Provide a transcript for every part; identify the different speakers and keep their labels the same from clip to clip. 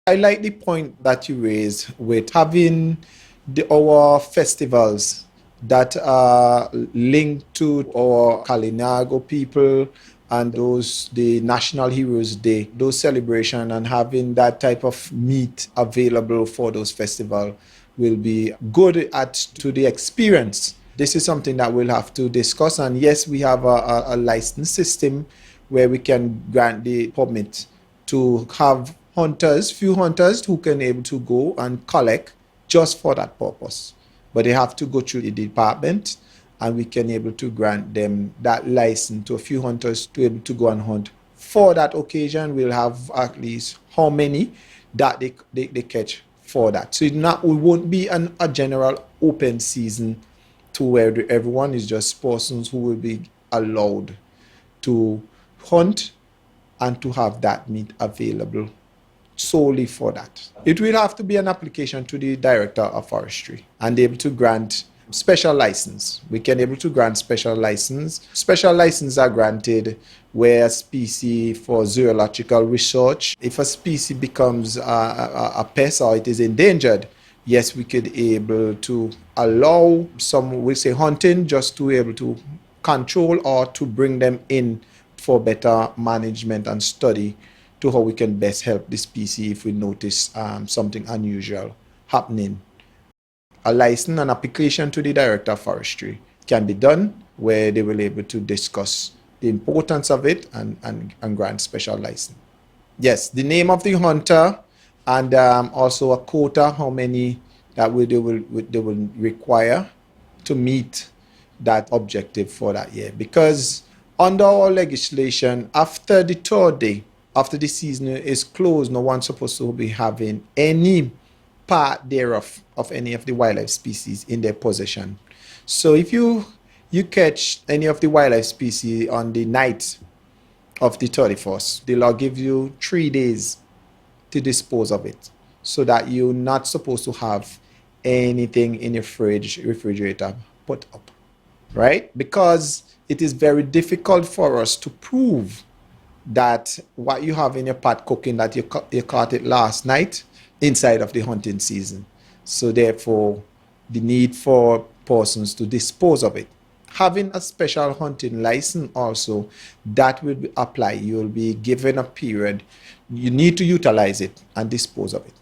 Speaker 1: I like the point that you raised with having our festivals that are linked to our Kalinago people and the National Heroes Day, those celebrations, and having that type of meat available for those festivals will be good to the experience. This is something that we'll have to discuss. And yes, we have a license system where we can grant the permit to have few hunters who can able to go and collect just for that purpose. But they have to go through the department, and we can able to grant them that license to a few hunters to able to go and hunt. For that occasion, we'll have at least how many that they catch for that. So it won't be a general open season to where everyone is just persons who will be allowed to hunt and to have that meat available solely for that. It will have to be an application to the Director of Forestry and able to grant special license. We can able to grant special license. Special licenses are granted where a species for zoological research, if a species becomes a pest or it is endangered, yes, we could able to allow some, we say hunting, just to be able to control or to bring them in for better management and study to how we can best help the species if we notice something unusual happening. A license and application to the Director of Forestry can be done where they will be able to discuss the importance of it and grant special license. Yes, the name of the hunter and also a quota, how many that they will require to meet that objective for that year. Because under our legislation, after the third day, after the season is closed, no one's supposed to be having any part thereof of any of the wildlife species in their possession. So if you catch any of the wildlife species on the night of the 31st, the law gives you 3 days to dispose of it, so that you're not supposed to have anything in your refrigerator put up, right? Because it is very difficult for us to prove that what you have in your pot cooking, that you caught it last night inside of the hunting season. So therefore, the need for persons to dispose of it. Having a special hunting license also, that will apply. You will be given a period. You need to utilize it and dispose of it.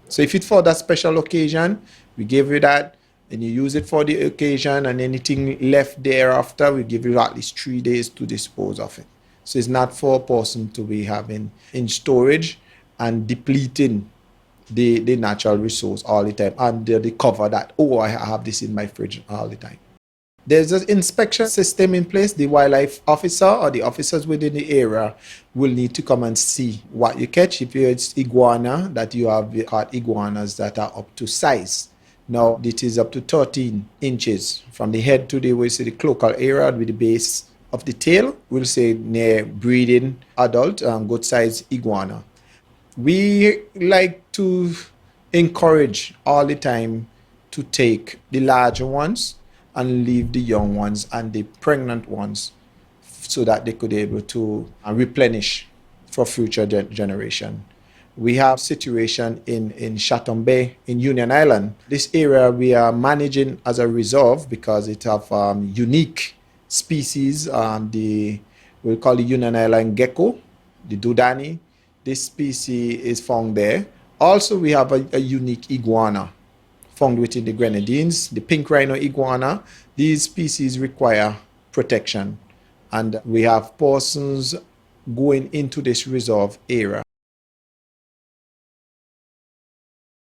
Speaker 1: So if it's for that special occasion, we give you that, and you use it for the occasion, and anything left thereafter, we give you at least 3 days to dispose of it. So it's not for a person to be having in storage and depleting the natural resource all the time under the cover that, oh, I have this in my fridge all the time. There's an inspection system in place. The wildlife officer or the officers within the area will need to come and see what you catch. If it's iguana, that you have caught iguanas that are up to size. Now, it is up to 13 inches from the head to the cloacal area with the base of the tail. We'll say near breeding adult, good size iguana. We like to encourage all the time to take the larger ones and leave the young ones and the pregnant ones so that they could be able to replenish for future generation. We have situation in Chatham Bay in Union Island. This area we are managing as a reserve because it have unique species. We'll call the Union Island gecko, the dudani. This species is found there. Also, we have a unique iguana found within the Grenadines, the pink rhino iguana. These species require protection, and we have persons going into this reserve area